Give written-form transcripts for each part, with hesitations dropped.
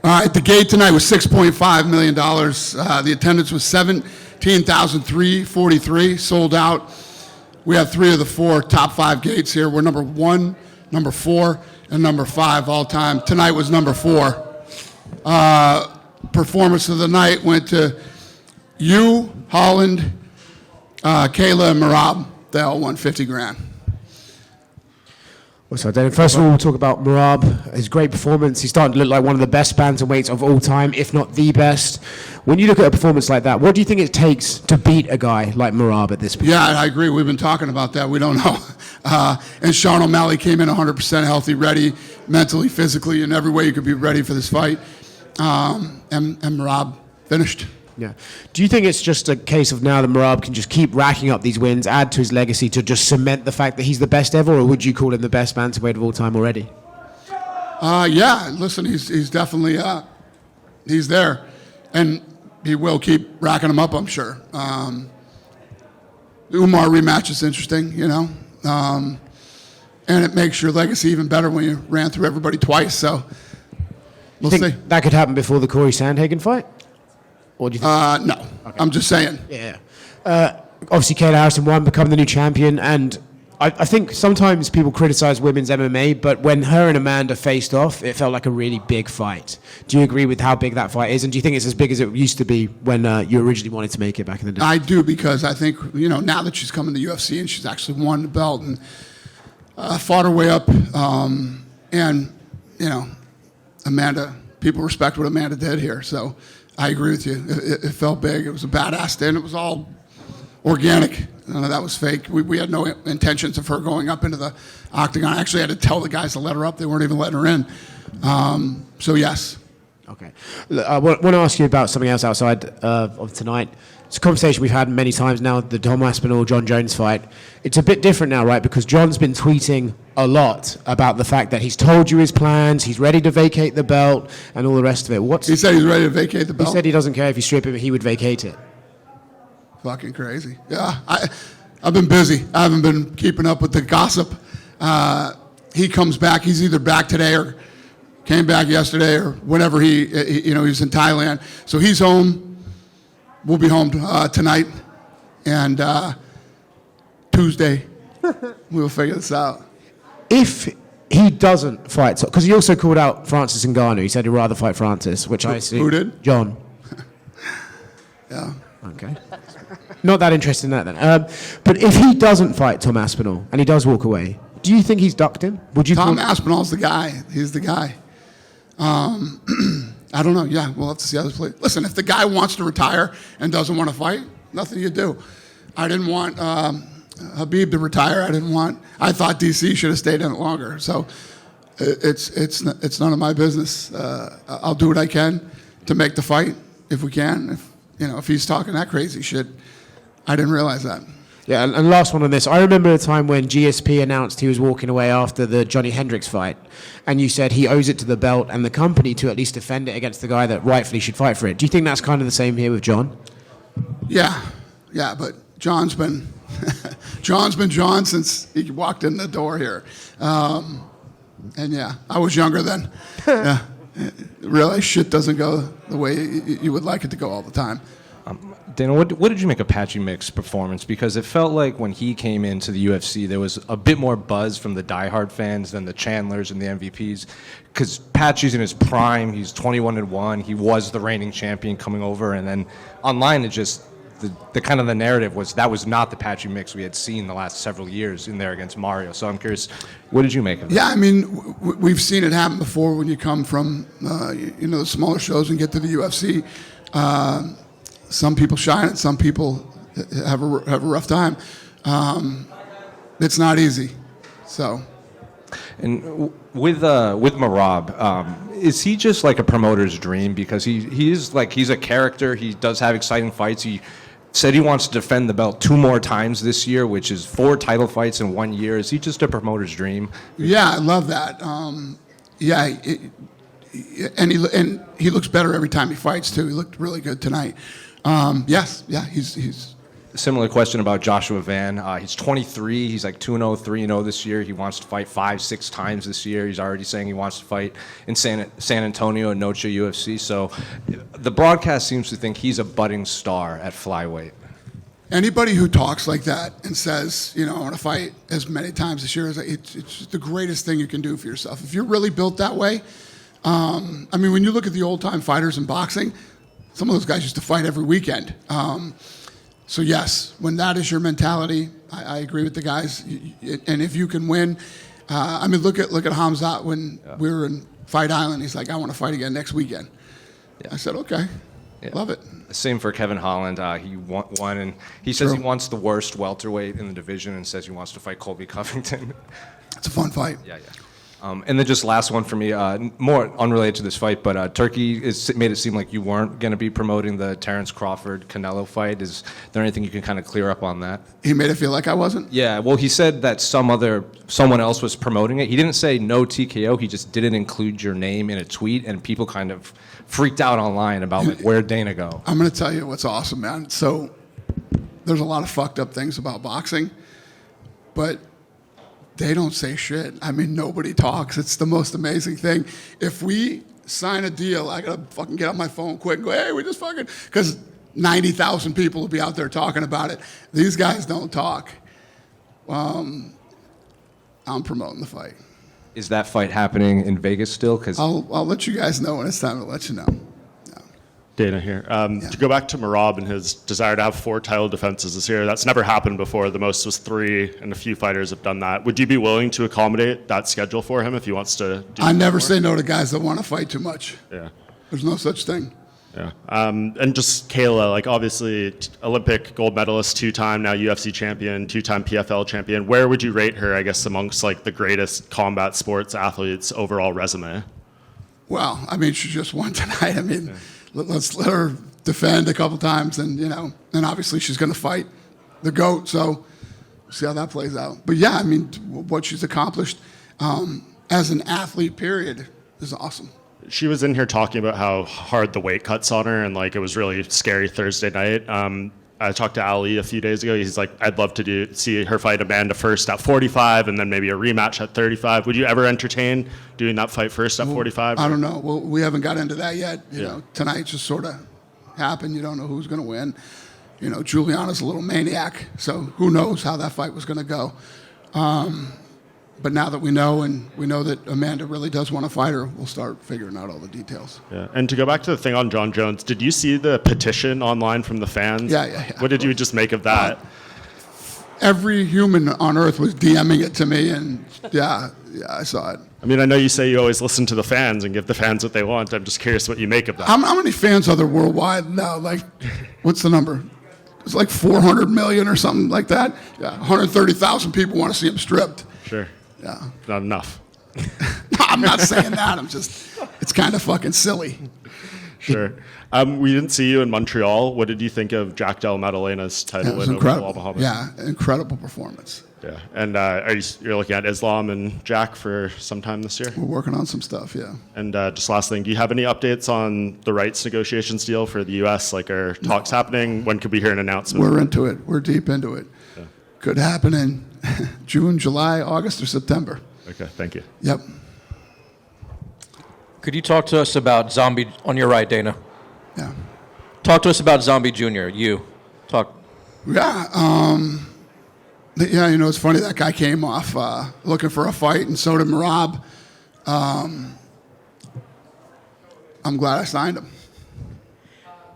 All right, the gate tonight was $6.5 million. The attendance was 17,343, sold out. We have 3 of the 4 top 5 gates here. We're number 1, number 4, and number 5 all time. Tonight was number 4. Performance of the night went to you, Holland, Kayla, and Marab. They all won $50,000. So, Dana, first of all, we'll talk about Marab, his great performance. He's starting to look like one of the best bantamweights of all time, if not the best. When you look at a performance like that, what do you think it takes to beat a guy like Marab at this point? Yeah, I agree. We've been talking about that. We don't know. And Sean O'Malley came in 100% healthy, ready, mentally, physically, in every way you could be ready for this fight. And Marab finished. Yeah. Do you think it's just a case of now that Marab can just keep racking up these wins, add to his legacy to just cement the fact that he's the best ever, or would you call him the best bantamweight of all time already? Yeah, listen, he's definitely he's there, and he will keep racking them up, I'm sure. The Umar rematch is interesting, you know, and it makes your legacy even better when you ran through everybody twice. So we'll see. That could happen before the Corey Sandhagen fight? Or do you think no, okay. I'm just saying. Yeah. Obviously, Kayla Harrison won, become the new champion, and I think sometimes people criticize women's MMA, but when her and Amanda faced off, it felt like a really big fight. Do you agree with how big that fight is, and do you think it's as big as it used to be when you originally wanted to make it back in the day? I do, because I think, you know, now that she's come to the UFC and she's actually won the belt and fought her way up, and, you know, Amanda, people respect what Amanda did here, so I agree with you. It felt big. It was a badass stand. It was all organic. None of that was fake. We had no intentions of her going up into the octagon. I actually had to tell the guys to let her up. They weren't even letting her in. So, yes. Okay. I want to ask you about something else outside of tonight. It's a conversation we've had many times now, the Tom Aspinall, Jon Jones fight. It's a bit different now, right? Because Jon's been tweeting a lot about the fact that he's told you his plans, he's ready to vacate the belt, and all the rest of it. He said he's ready to vacate the belt? He said he doesn't care if you strip him, he would vacate it. Fucking crazy. Yeah, I've been busy. I haven't been keeping up with the gossip. He comes back. He's either back today or came back yesterday or whenever he's in Thailand. So he's home. We'll be home tonight, and Tuesday we'll figure this out. If he doesn't fight, because he also called out Francis Ngannou. He said he'd rather fight Francis, which I assume... Who did? John. Yeah. Okay. Not that interested in that then. But if he doesn't fight Tom Aspinall and he does walk away, do you think he's ducked him? Tom Aspinall's the guy. He's the guy. I don't know. Yeah, we'll have to see how this plays. Listen, if the guy wants to retire and doesn't want to fight, nothing you do. I didn't want Habib to retire. I thought DC should have stayed in it longer. So it's none of my business. I'll do what I can to make the fight if we can. If he's talking that crazy shit, I didn't realize that. Yeah, and last one on this. I remember a time when GSP announced he was walking away after the Johnny Hendricks fight, and you said he owes it to the belt and the company to at least defend it against the guy that rightfully should fight for it. Do you think that's kind of the same here with Jon? Yeah, but Jon's been Jon since he walked in the door here. And yeah, I was younger then. Yeah, realize shit doesn't go the way you would like it to go all the time. Dana, what did you make of Patchy Mick's performance? Because it felt like when he came into the UFC, there was a bit more buzz from the diehard fans than the Chandlers and the MVPs. Because Patchy's in his prime, he's 21-1, he was the reigning champion coming over, and then online it just the kind of the narrative was that was not the Patchy Mix we had seen the last several years in there against Mario. So I'm curious, what did you make of it? Yeah, I mean, we've seen it happen before when you come from the smaller shows and get to the UFC. Some people shine and some people have a rough time. It's not easy. So. And with Marab, is he just like a promoter's dream? Because he's a character. He does have exciting fights. He said he wants to defend the belt 2 more times this year, which is 4 title fights in 1 year. Is he just a promoter's dream? Yeah, I love that. And he looks better every time he fights too. He looked really good tonight. He's similar question about Joshua Van. He's 23. He's like 2-0, 3-0 this year. He wants to fight 5-6 times this year. He's already saying he wants to fight in San Antonio and Noche UFC. So the broadcast seems to think he's a budding star at flyweight. Anybody who talks like that and says, I want to fight as many times this year, it's the greatest thing you can do for yourself. If you're really built that way, when you look at the old-time fighters in boxing, some of those guys used to fight every weekend. So yes, when that is your mentality, I agree with the guys. And if you can win, look at Hamzat when we were in Fight Island. He's like, I want to fight again next weekend. Yeah. I said, okay, love it. Same for Kevin Holland. He won, and he says he wants the worst welterweight in the division, and says he wants to fight Colby Covington. It's a fun fight. Yeah. And then just last one for me, more unrelated to this fight, but Turkey made it seem like you weren't going to be promoting the Terrence Crawford-Canelo fight. Is there anything you can kind of clear up on that? He made it feel like I wasn't? Yeah, well, he said that someone else was promoting it. He didn't say no TKO. He just didn't include your name in a tweet, and people kind of freaked out online about where'd Dana go. I'm going to tell you what's awesome, man. So there's a lot of fucked up things about boxing, but they don't say shit. Nobody talks. It's the most amazing thing. If we sign a deal, I gotta fucking get on my phone quick and go, hey, we just fucking, because 90,000 people will be out there talking about it. These guys don't talk. I'm promoting the fight. Is that fight happening in Vegas still? Because I'll let you guys know when it's time to let you know. Dana here. To go back to Merab and his desire to have 4 title defenses this year, that's never happened before. The most was 3, and a few fighters have done that. Would you be willing to accommodate that schedule for him if he wants to do I never more? say no to guys that want to fight too much. Yeah. There's no such thing. Yeah. And just Kayla, obviously Olympic gold medalist, 2-time now UFC champion, 2-time PFL champion. Where would you rate her, I guess, amongst the greatest combat sports athletes' overall resume? Well, she just won tonight. Let's let her defend a couple times, and and obviously she's going to fight the GOAT. So we'll see how that plays out. But yeah, what she's accomplished as an athlete, period, is awesome. She was in here talking about how hard the weight cuts on her, and it was really scary Thursday night. I talked to Ali a few days ago. He's like, I'd love to see her fight Amanda first at 45 and then maybe a rematch at 35. Would you ever entertain doing that fight first at 45? I don't know. Well, we haven't got into that yet. You know, tonight just sort of happened. You don't know who's going to win. Juliana's a little maniac, so who knows how that fight was going to go. But now that we know, and we know that Amanda really does want to fight her, we'll start figuring out all the details. Yeah. And to go back to the thing on Jon Jones, did you see the petition online from the fans? Yeah. What did you just make of that? Every human on earth was DMing it to me, and yeah, I saw it. I know you say you always listen to the fans and give the fans what they want. I'm just curious what you make of that. How many fans are there worldwide now? What's the number? It's 400 million or something like that. Yeah, 130,000 people want to see him stripped. Sure. Yeah. Not enough. No, I'm not saying that. It's kind of fucking silly. Sure. We didn't see you in Montreal. What did you think of Jack Del Madalena's title win over Bilal Muhammad? Yeah, incredible performance. Yeah. And you're looking at Islam and Jack for some time this year? We're working on some stuff, yeah. And just last thing, do you have any updates on the rights negotiations deal for the U.S.? Are talks happening? When could we hear an announcement? We're into it. We're deep into it. Yeah. Could happen in June, July, August, or September. Okay, thank you. Yep. Could you talk to us about Zombie, on your right, Dana? Yeah. Talk to us about Zombie Jr., Talk. Yeah, it's funny, that guy came off looking for a fight, and so did Merab. I'm glad I signed him.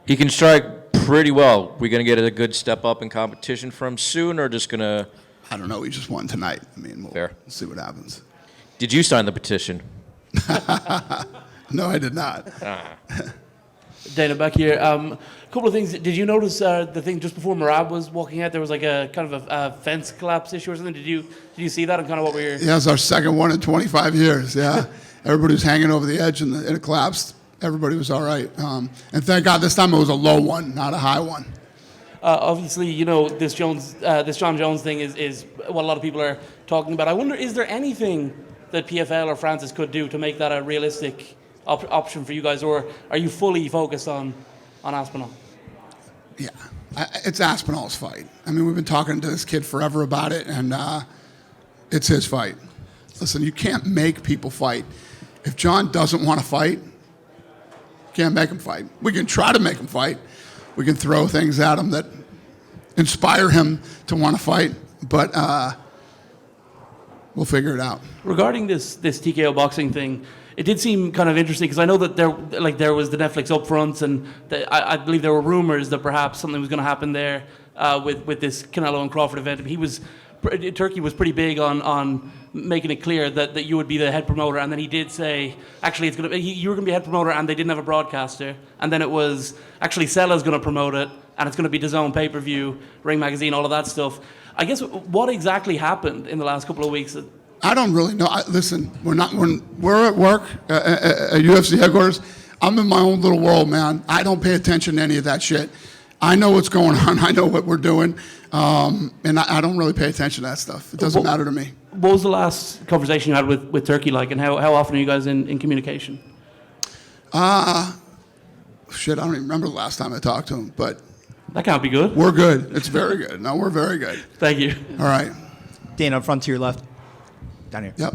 He can strike pretty well. We going to get a good step up in competition from soon, or just going to... I don't know, he just won tonight. We'll see what happens. Did you sign the petition? No, I did not. Dana, back here. A couple of things. Did you notice the thing just before Merab was walking out? There was a kind of a fence collapse issue or something. Did you see that and kind of what we were? Yeah, it's our second one in 25 years. Yeah, everybody was hanging over the edge and it collapsed. Everybody was all right, and thank God this time it was a low one, not a high one. Obviously, this Jon Jones thing is what a lot of people are talking about. I wonder, is there anything that PFL or Francis could do to make that a realistic option for you guys, or are you fully focused on Aspinall? Yeah, It's Aspinall's fight. I mean, we've been talking to this kid forever about it, and it's his fight. Listen, you can't make people fight. If Jon doesn't want to fight, you can't make him fight. We can try to make him fight. We can throw things at him that inspire him to want to fight, but we'll figure it out. Regarding this TKO boxing thing, it did seem kind of interesting because I know that there was the Netflix upfronts, and I believe there were rumors that perhaps something was going to happen there with this Canelo and Crawford event. Turkey was pretty big on making it clear that you would be the head promoter, and then he did say actually you were going to be head promoter, and they didn't have a broadcaster, and then it was actually Sella's going to promote it, and it's going to be DAZN pay-per-view, Ring Magazine, all of that stuff. I guess what exactly happened in the last couple of weeks? I don't really know. Listen, we're at work at UFC headquarters. I'm in my own little world, man. I don't pay attention to any of that shit. I know what's going on. I know what we're doing, and I don't really pay attention to that stuff. It doesn't matter to me. What was the last conversation you had with Turkey like, and how often are you guys in communication? Shit, I don't even remember the last time I talked to him, but That can't be good. we're good. It's very good. No, we're very good. Thank you. All right. Dana, up front to your left. Down here. Yep.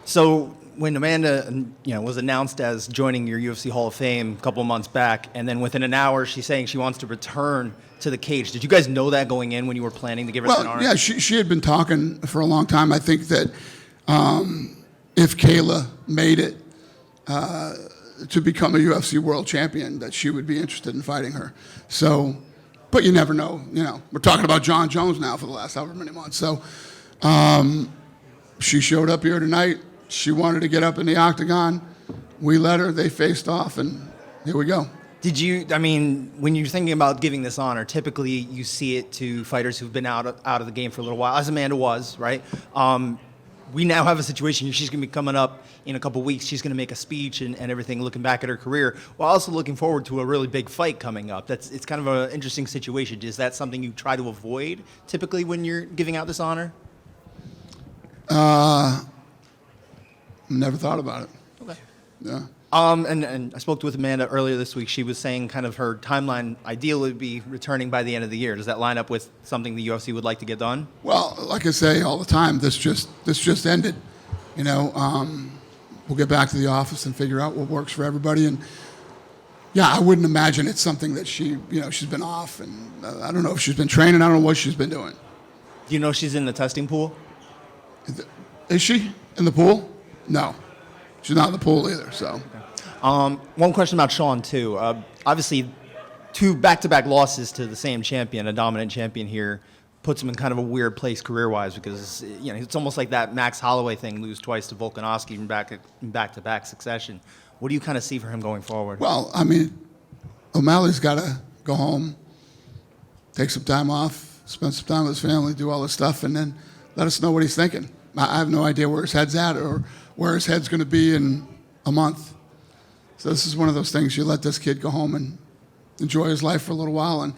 So when Amanda, was announced as joining your UFC Hall of Fame a couple of months back, and then within an hour she's saying she wants to return to the cage. Did you guys know that going in when you were planning to give her that honor? Yeah, she had been talking for a long time. I think that if Kayla made it to become a UFC world champion, that she would be interested in fighting her. So, but you never know. We're talking about Jon Jones now for the last however many months. So she showed up here tonight. She wanted to get up in the octagon. We let her. They faced off, and here we go. When you're thinking about giving this honor, typically you see it to fighters who've been out of the game for a little while, as Amanda was, right? We now have a situation. She's going to be coming up in a couple weeks. She's going to make a speech and everything, looking back at her career, while also looking forward to a really big fight coming up. It's kind of an interesting situation. Is that something you try to avoid typically when you're giving out this honor? Never thought about it. Okay. Yeah. And I spoke with Amanda earlier this week. She was saying kind of her timeline ideally would be returning by the end of the year. Does that line up with something the UFC would like to get done? Well, like I say all the time, this just ended. We'll get back to the office and figure out what works for everybody. And yeah, I wouldn't imagine it's something that she's been off, and I don't know if she's been training. I don't know what she's been doing. Do you know she's in the testing pool? Is she in the pool? No, she's not in the pool either. So. One question about Sean too. Obviously, 2 back-to-back losses to the same champion, a dominant champion here, puts him in kind of a weird place career-wise because it's almost like that Max Holloway thing, lose twice to Volkanovski in back-to-back succession. What do you kind of see for him going forward? Well, O'Malley's got to go home, take some time off, spend some time with his family, do all this stuff, and then let us know what he's thinking. I have no idea where his head's at or where his head's going to be in a month. So this is one of those things, you let this kid go home and enjoy his life for a little while and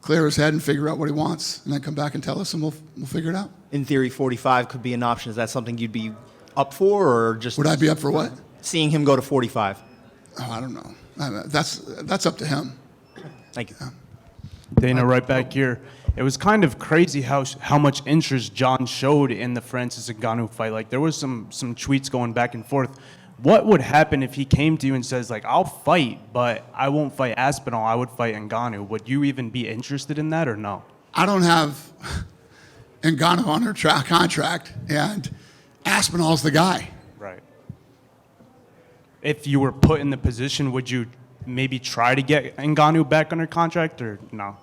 clear his head and figure out what he wants, and then come back and tell us, and we'll figure it out. In theory, 45 could be an option. Is that something you'd be up for, or just... Would I be up for what? Seeing him go to 45. Oh, I don't know. That's up to him. Thank you. Dana, right back here. It was kind of crazy how much interest Jon showed in the Francis Ngannou fight. Like, there was some tweets going back and forth. What would happen if he came to you and says, I'll fight, but I won't fight Aspinall, I would fight Ngannou? Would you even be interested in that or no? I don't have Ngannou on her contract, and Aspinall's the guy. Right. If you were put in the position, would you maybe try to get Ngannou back under contract or no?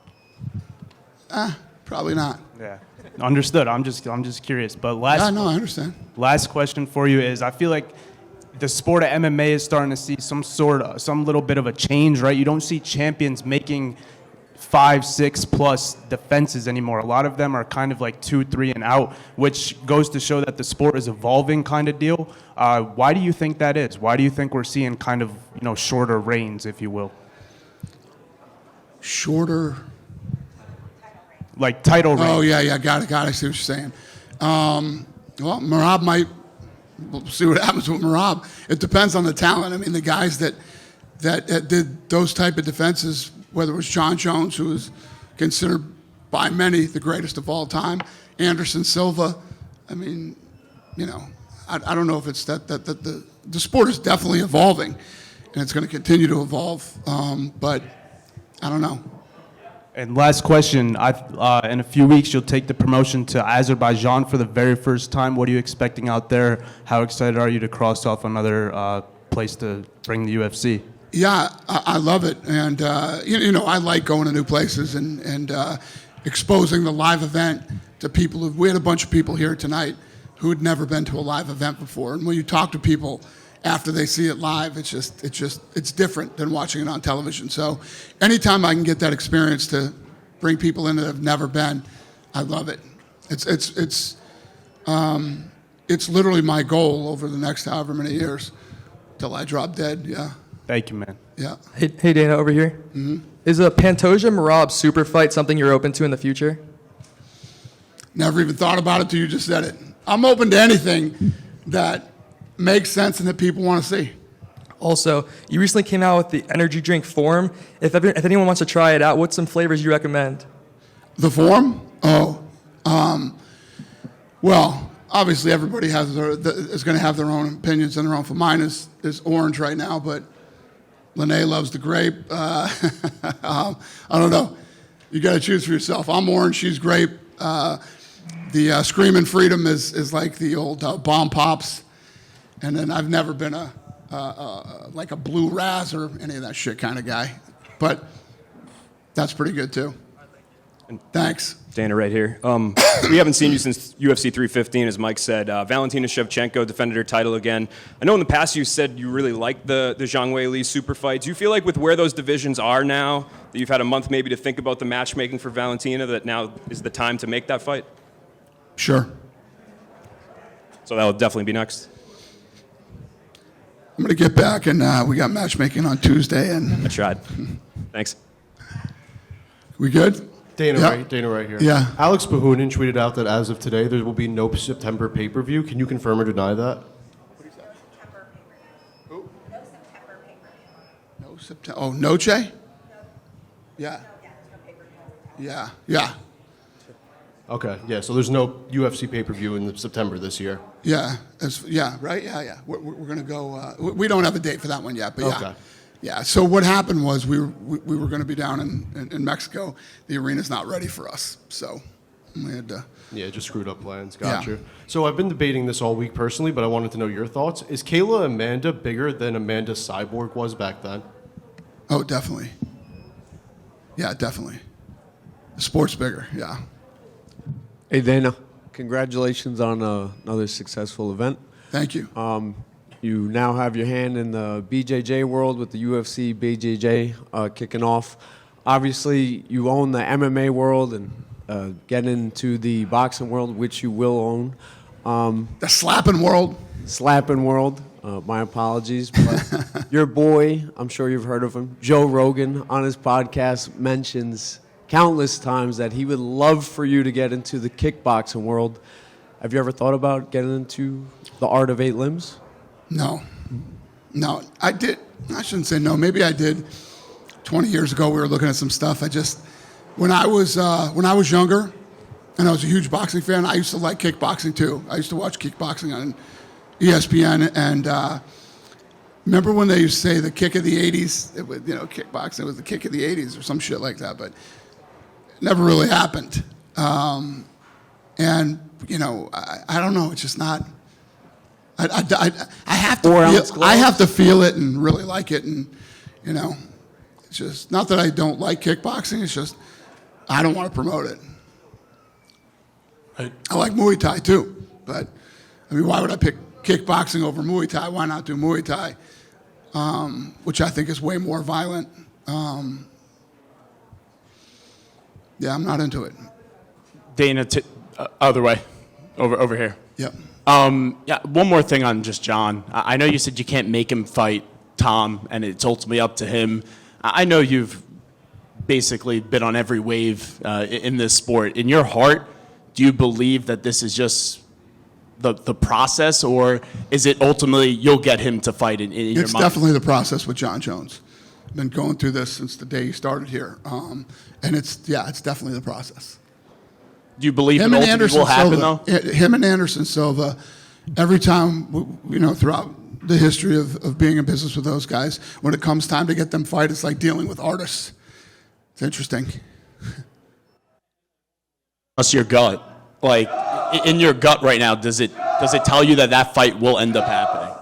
Probably not. Yeah. Understood. I'm just curious. But I understand. Last question for you is, I feel like the sport of MMA is starting to see some little bit of a change, right? You don't see champions making 5, 6 plus defenses anymore. A lot of them are kind of like 2, 3 and out, which goes to show that the sport is evolving kind of deal. Why do you think that is? Why do you think we're seeing kind of, shorter reigns, if you will? Shorter? Like title reigns. Oh, yeah, got it. I see what you're saying. Well, Merab might... We'll see what happens with Merab. It depends on the talent. The guys that did those type of defenses whether it was Jon Jones, who is considered by many the greatest of all time, Anderson Silva. I mean, you know, I don't know if it's that the sport is definitely evolving, and it's going to continue to evolve. But I don't know. And last question, in a few weeks you'll take the promotion to Azerbaijan for the very first time. What are you expecting out there? How excited are you to cross off another place to bring the UFC? Yeah, I love it, and you know, I like going to new places and exposing the live event to people. We had a bunch of people here tonight who had never been to a live event before, and when you talk to people after they see it live, it's different than watching it on television. So, anytime I can get that experience to bring people in that have never been, I love it. It's literally my goal over the next however many years till I drop dead. Yeah. Thank you, man. Yeah. Hey Dana, over here. Mm-hmm. Is a Pantoja Merab super fight something you're open to in the future? Never even thought about it till you just said it. I'm open to anything that makes sense and that people want to see. Also, you recently came out with the energy drink Form. If anyone wants to try it out, what's some flavors you recommend? The Form? Well, obviously everybody is going to have their own opinions and their own. For mine is orange right now, but Lene loves the grape. I don't know. You got to choose for yourself. I'm orange. She's grape. The Screamin' Freedom is like the old Bomb Pops, and then I've never been like a Blue Raz or any of that shit kind of guy, but that's pretty good too. Thanks. Dana, right here. We haven't seen you since UFC 315, as Mike said. Valentina Shevchenko defended her title again. I know in the past you said you really liked the Zhang Weili super fight. Do you feel like with where those divisions are now, that you've had a month maybe to think about the matchmaking for Valentina, that now is the time to make that fight? Sure. So that'll definitely be next. I'm going to get back, and we got matchmaking on Tuesday. And I tried. Thanks. We good? Dana, Yeah. Dana right here. Yeah. Alex Bahunin tweeted out that as of today, there will be no September pay-per-view. Can you confirm or deny that? No September. Oh, Noche? Yeah. Yeah. Yeah. Okay, yeah, so there's no UFC pay-per-view in September this year. Yeah. Yeah, right? Yeah. We're going to go. We don't have a date for that one yet, but yeah. Okay. Yeah, so what happened was we were going to be down in Mexico. The arena's not ready for us, so we had to. Yeah, just screwed up plans. Yeah. Gotcha. So I've been debating this all week personally, but I wanted to know your thoughts. Is Kayla Amanda bigger than Amanda Cyborg was back then? Oh, definitely. Yeah, definitely. The sport's bigger, yeah. Hey, Dana, congratulations on another successful event. Thank you. You now have your hand in the BJJ world with the UFC BJJ kicking off. Obviously, you own the MMA world and get into the boxing world, which you will own. The slapping world. Slapping world. My apologies. But your boy, I'm sure you've heard of him, Joe Rogan, on his podcast mentions countless times that he would love for you to get into the kickboxing world. Have you ever thought about getting into the art of 8 limbs? No, I did. I shouldn't say no. Maybe I did. 20 years ago, we were looking at some stuff. When I was younger, and I was a huge boxing fan, I used to like kickboxing too. I used to watch kickboxing on ESPN, and remember when they used to say the kick of the 80s? It was, kickboxing was the kick of the 80s or some shit like that, but it never really happened. And I don't know. It's just not. I have to feel it and really like it, and it's just not that I don't like kickboxing. It's just I don't want to promote it. I like Muay Thai too, but I mean, why would I pick kickboxing over Muay Thai? Why not do Muay Thai, which I think is way more violent? Yeah, I'm not into it. Dana, other way, over here. Yep. Yeah, one more thing on just Jon. I know you said you can't make him fight Tom, and it's ultimately up to him. I know you've basically been on every wave in this sport. In your heart, do you believe that this is just the process, or is it ultimately you'll get him to fight in your mind? It's definitely the process with Jon Jones. been going through this since the day he started here. And it's definitely the process. Do you believe it Him and ultimately Anderson will happen, Silva, though? him and Anderson Silva, every time, throughout the history of being in business with those guys, when it comes time to get them fight, it's like dealing with artists. It's interesting. That's your gut. Like, in your gut right now, does it tell you that fight will end up happening?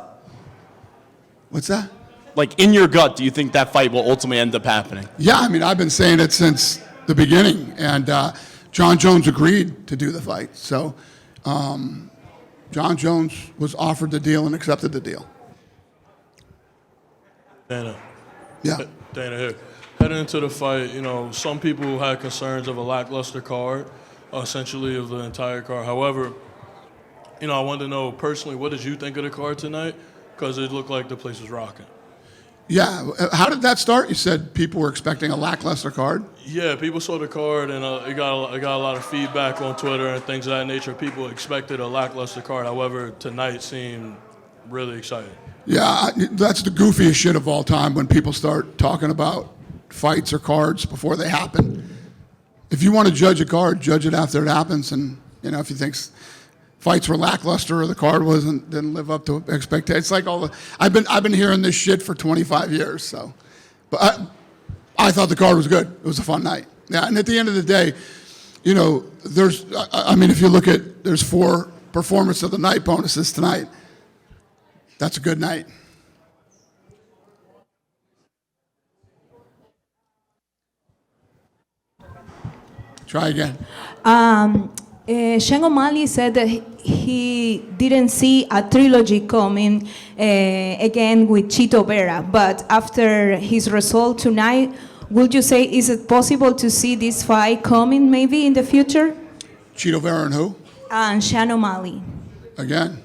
What's that? Like, in your gut, do you think that fight will ultimately end up happening? Yeah, I mean, I've been saying it since the beginning, and Jon Jones agreed to do the fight. So Jon Jones was offered the deal and accepted the deal. Dana. Yeah. Dana here. Heading into the fight, some people had concerns of a lackluster card, essentially of the entire card. However, I wanted to know personally, what did you think of the card tonight? Because it looked like the place was rocking. Yeah. How did that start? You said people were expecting a lackluster card? Yeah, people saw the card, and it got a lot of feedback on Twitter and things of that nature. People expected a lackluster card. However, tonight seemed really exciting. Yeah, that's the goofiest shit of all time when people start talking about fights or cards before they happen. If you want to judge a card, judge it after it happens. And, if you think fights were lackluster or the card didn't live up to expectations. It's like I've been hearing this shit for 25 years. So, but I thought the card was good. It was a fun night. Yeah, and at the end of the day, if you look at, there's 4 performance of the night bonuses tonight. That's a good night. Try again. Sean O'Malley said that he didn't see a trilogy coming again with Chito Vera, but after his result tonight, would you say, is it possible to see this fight coming maybe in the future? Chito Vera and who? And Sean O'Malley. Again,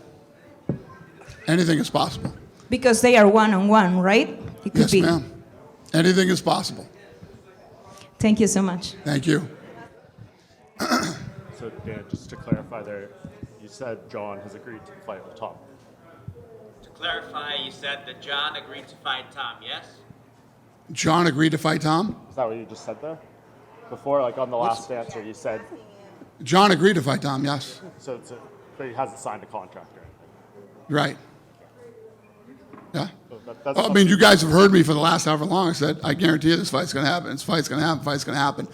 anything is possible. Because they are one-on-one, right? It could Yes, be. ma'am. Anything is possible. Thank you so much. Thank you. So, Dan, just to clarify there, you said Jon has agreed to fight with Tom. To clarify, you said that Jon agreed to fight Tom, yes? Jon agreed to fight Tom? Is that what you just said there? Before, on the last answer, you said... Jon agreed to fight Tom, yes. But he hasn't signed a contract or anything. Right. Yeah. You guys have heard me for the last however long. I said, I guarantee you this fight's going to happen. This fight's going to happen. Fight's going to happen.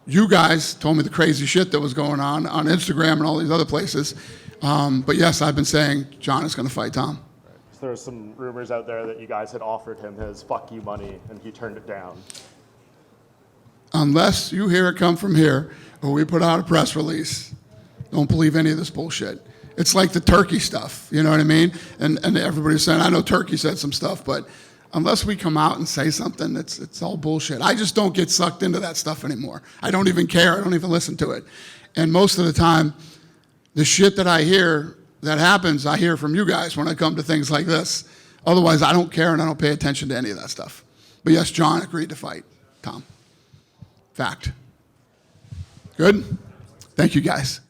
You guys told me the crazy shit that was going on Instagram and all these other places. But yes, I've been saying Jon is going to fight Tom. So there were some rumors out there that you guys had offered him his fuck you money and he turned it down. Unless you hear it come from here or we put out a press release, don't believe any of this bullshit. It's like the Turkey stuff, you know what I mean? And everybody's saying, I know Turkey said some stuff, but unless we come out and say something, it's all bullshit. I just don't get sucked into that stuff anymore. I don't even care. I don't even listen to it. And most of the time, the shit that I hear that happens, I hear from you guys when I come to things like this. Otherwise, I don't care and I don't pay attention to any of that stuff. But yes, Jon agreed to fight Tom. Fact. Good? Thank you, guys.